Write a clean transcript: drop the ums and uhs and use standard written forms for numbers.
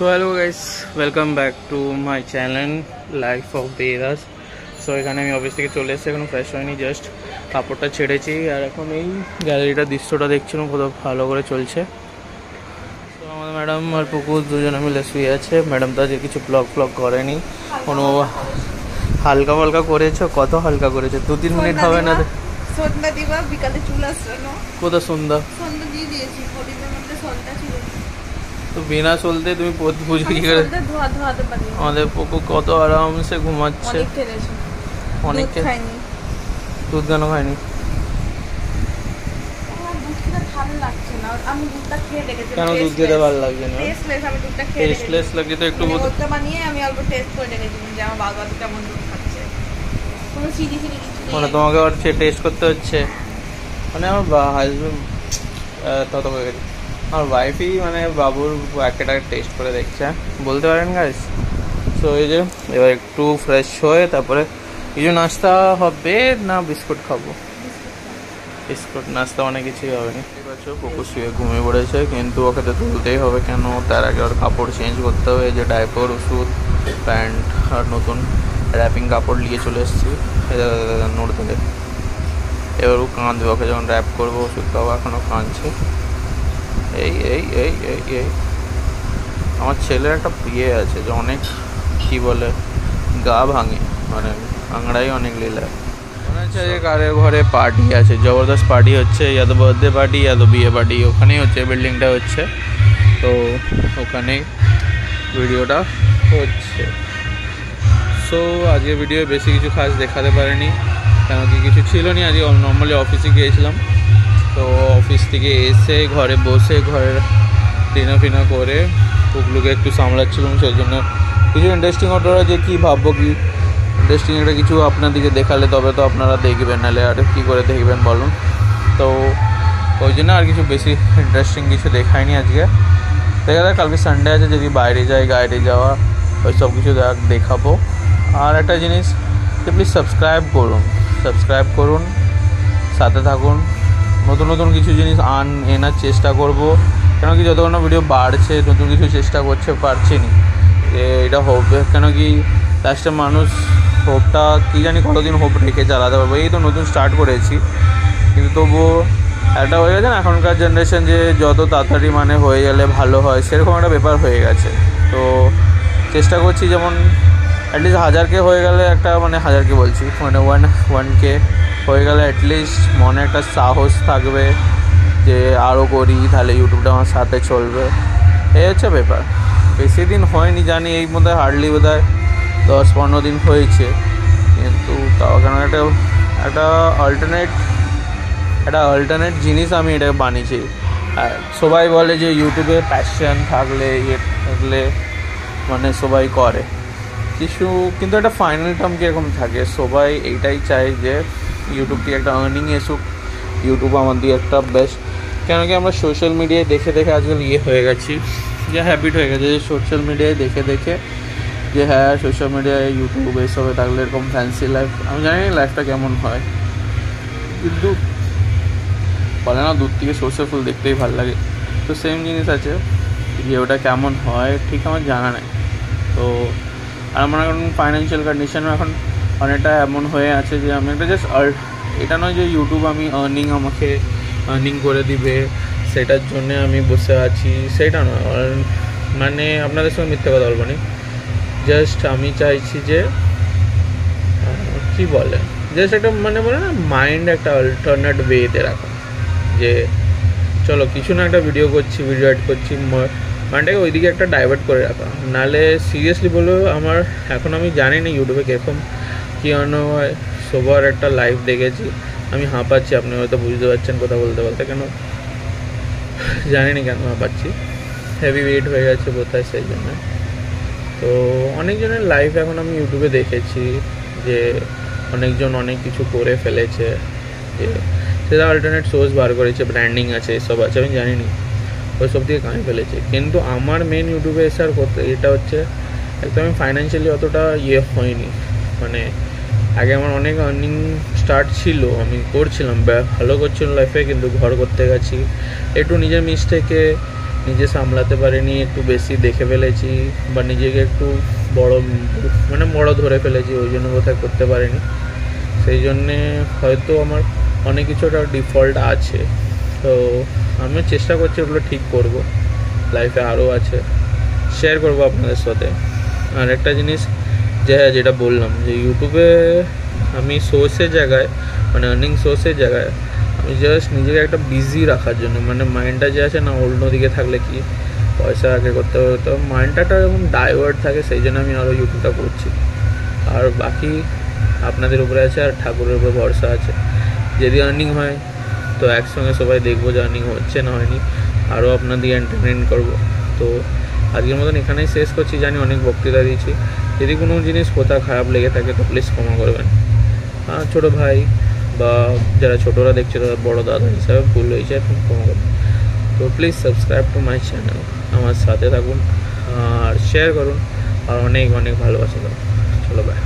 So hello guys, welcome back to my channel Life of Vedas. So এখানে আমি office থেকে চলে এসেছি, এখন ফ্রেশ হয়নি, জাস্ট কাপড়টা ছেড়েছি আর এখন এই গ্যালারিটার দৃশ্যটা দেখছিলাম, কত ভালো করে চলছে। তো আমাদের ম্যাডাম আর পুকুর দুজনে মিলে শুয়ে আছে। ম্যাডাম তো আজকে কিছু ব্লগ করেনি, কোনো হালকা ফালকা করেছো। কত হালকা করেছে? 2-3 মিনিট হবে না? সন্ধ্যা দিবা, বিকালে চুল আসছে না? কত সন্ধ্যা দিয়ে দিয়েছি, পরিবের মধ্যে সন্ধ্যা ছিল। তো বিনা চলতে তুমি পুজো কি করে? আমাদের পুকু কত আরামসে ঘুমাচ্ছে। অনেক খাইনি। দুধ কেন খাইনি? কেন দুধ খেতে ভালো লাগছে না? টেস্টলেস লাগছে তো একটু বানিয়ে আমি অল্প টেস্ট করে রেখেছিলাম যে আমার বাবা কেমন দুধ খাচ্ছে। কোনো চিনি কিছু মানে তোমাকে আবার টেস্ট করতে হচ্ছে? মানে আমার হাজবেন্ড তত হয়ে গেছে, আমার ওয়াইফই মানে বাবুর একটা টেস্ট করে দেখছে, বলতে পারেন গাইস। সো এই যে এবার একটু ফ্রেশ হয়ে তারপরে কিছু নাস্তা হবে না বিস্কুট খাবো? বিস্কুট নাস্তা অনেক কিছুই হবে না। ঠিক আছে, পুকুর শুয়ে ঘুমিয়ে পড়েছে, কিন্তু ওকে তো তুলতেই হবে, কেন তার আগে ওর কাপড় চেঞ্জ করতে হবে। এই যে ডাইপার, ওষুধ, প্যান্ট আর নতুন র্যাপিং কাপড় নিয়ে চলে এসেছি নোড় থেকে। এবার ও কাঁদবে, ওকে যখন র্যাপ করবো ওষুধ খাবো, এখনও কাঁদছে। এই এই এই এই এই আমার ছেলের একটা বিয়ে আছে যে অনেক কি বলে গা ভাঙে, মানে আংড়াই অনেক লীলা। মনে হচ্ছে যে কারের ঘরে পার্টি আছে, জবরদস্ত পার্টি হচ্ছে, ইয়া তো বার্থডে পার্টি ইয়া তো বিয়ে পার্টি। ওখানেই হচ্ছে, বিল্ডিংটা হচ্ছে, তো ওখানেই ভিডিওটা হচ্ছে। সো আজকে ভিডিও বেশি কিছু খাস দেখাতে পারিনি, কেন কি কিছু ছিল না। আজকে নর্মালি অফিসে গিয়েছিলাম, তো অফিস থেকে এসে ঘরে বসে ঘরের ডিনার করে পুকলুকে একটু সামলাচ্ছিলাম। সেই জন্য কিছু ইন্টারেস্টিং অর্ডার যে কী ভাববো, কি ইন্টারেস্টিং একটা কিছু আপনাদেরকে দেখালে তবে তো আপনারা দেখবেন, নাহলে আর কী করে দেখবেন বলুন। তো ওই জন্য আর কিছু বেশি ইন্টারেস্টিং কিছু দেখায়নি আজকে। দেখা যাক কালকে সানডে আছে, যদি বাইরে যাই, গাইডে যাওয়া, ওই সব কিছু দেখাবো। আর একটা জিনিস, প্লিজ সাবস্ক্রাইব করুন, সাথে থাকুন। নতুন নতুন কিছু জিনিস এনার চেষ্টা করব, কেন কি যতক্ষণ ভিডিও বাড়ছে, নতুন কিছু চেষ্টা করছে, পারছি না এটা হবে, কেন কি লাস্টে মানুষ হোপটা কী জানি কতদিন হোপ রেখে চালাতে পারবো। এই তো নতুন স্টার্ট করেছি, কিন্তু তবুও একটা হয়ে গেছে না এখনকার জেনারেশন, যে যত তাড়াতাড়ি মানে হয়ে গেলে ভালো হয়, সেরকম একটা ব্যাপার হয়ে গেছে। তো চেষ্টা করছি যেমন অ্যাটলিস্ট 1000K হয়ে গেলে একটা, মানে 1000K বলছি, মানে 1K হয়ে গেলে অ্যাটলিস্ট মনে একটা সাহস থাকবে যে আরও করি, তাহলে ইউটিউবটা আমার সাথে চলবে। এই হচ্ছে ব্যাপার। বেশি দিন হয়নি জানি, এই মধ্যে হার্ডলি বোধহয় 10-15 দিন হয়েছে, কিন্তু তাও কেন একটা অল্টারনেট জিনিস আমি এটা বানিয়েছি। আর সবাই বলে যে ইউটিউবে প্যাশন থাকলে, থাকলে মানে সবাই করে কিছু, কিন্তু একটা ফাইনাল টার্ম কীরকম থাকে, সবাই এইটাই চায় যে ইউটিউব থেকে একটা আর্নিং এসুক, ইউটিউব আমার দিয়ে একটা বেস্ট। কেন কি আমরা সোশ্যাল মিডিয়ায় দেখে আজকাল হয়ে গেছি, যে হ্যাবিট হয়ে গেছে, যে সোশ্যাল মিডিয়ায় দেখে যে হ্যাঁ সোশ্যাল মিডিয়ায় ইউটিউব এসবে থাকলে এরকম ফ্যান্সি লাইফ। আমি জানি না লাইফটা কেমন হয়, কিন্তু বলে না দূর থেকে সর্ষে ফুল দেখতেই ভালো লাগে। তো সেম জিনিস আছে, যে ওটা কেমন হয় ঠিক আমার জানা নেই। তো আর আমার এখন ফাইন্যান্সিয়াল কন্ডিশনও এখন অনেকটা এমন হয়ে আছে যে আমি একটা জাস্ট এটা নয় যে ইউটিউব আমাকে আর্নিং করে দিবে, সেটার জন্যে আমি বসে আছি, সেটা নয়। মানে আপনাদের সঙ্গে মিথ্যে কথা বলবো না, জাস্ট আমি চাইছি যে কী বলে, জাস্ট একটা মানে বলে না মাইন্ড একটা অল্টারনেট ওয়েতে রাখা, যে চলো কিছু না একটা ভিডিও অ্যাড করছি, মাইন্ডটাকে ওইদিকে একটা ডাইভার্ট করে রাখা। নাহলে সিরিয়াসলি বলবো, আমার এখন আমি জানি না ইউটিউবে কীরকম কী হয়। সবার একটা লাইফ দেখেছি, আমি হাঁপাচ্ছি, আপনি হয়তো বুঝতে পারছেন কথা বলতে কেন জানি না কেন হাঁপাচ্ছি, হেভি ওয়েট হয়ে গেছে বোধহয় সেই জন্য। তো অনেকজনের লাইফ এখন আমি ইউটিউবে দেখেছি, যে অনেকজন অনেক কিছু করে ফেলেছে, যে সেটা অল্টারনেট সোর্স বার করেছে, ব্র্যান্ডিং আছে, এসব আছে, আমি জানি না, ওই সব থেকে কামিয়ে ফেলেছে। কিন্তু আমার মেন ইউটিউবে এসার করতে এটা হচ্ছে একদমই ফাইন্যান্সিয়ালি অতটা হয়নি। মানে আগে আমার অনেক আর্নিং স্টার্ট ছিল, আমি করছিলাম, ভালো করছিলাম লাইফে, কিন্তু ঘর করতে গেছি, একটু নিজের মিস্টেকে নিজে সামলাতে পারিনি, একটু বেশি দেখে ফেলেছি বা নিজেকে একটু বড় মানে বড় ধরে ফেলেছি, ওই জন্য বোধহয় করতে পারিনি। সেই জন্যে হয়তো আমার অনেক কিছু একটা ডিফল্ট আছে, তো আমিও চেষ্টা করছি ওগুলো ঠিক করব। লাইফে আরও আছে, শেয়ার করব আপনাদের সাথে। আর একটা জিনিস যেটা বললাম যে ইউটিউবে আমি সোর্সের জায়গায় মানে আর্নিং সোর্সের জায়গায় আমি জাস্ট নিজেকে একটা বিজি রাখার জন্য, মানে মাইন্ডটা যে আছে না অন্যদিকে থাকলে কি পয়সা আগে করতে হবে, তো মাইন্ডটা এরকম ডাইভার্ট থাকে, সেই জন্য আমি আরও ইউটিউবটা করছি। আর বাকি আপনাদের উপরে আছে আর ঠাকুরের উপরে ভরসা আছে। যদি আর্নিং হয় তো একসঙ্গে সবাই দেখবো যে আর্নিং হচ্ছে না হয়নি, আরও আপনাদের এন্টারটেইন করবো। তো আজকের মতন এখানেই শেষ করছি। জানি অনেক বক্তৃতা দিয়েছি, যদি কোনো জিনিস কোথাও খারাপ লেগে থাকে তো প্লিজ ক্ষমা করবেন। ছোটো ভাই বা যারা ছোটরা দেখছে তারা বড় দাদা হিসাবে ভুল হয়েছে, এখন ক্ষমা করবেন। তো please subscribe to my channel, আমার সাথে থাকুন আর শেয়ার করুন আর অনেক অনেক ভালোবাসা দাও। চলো বাই।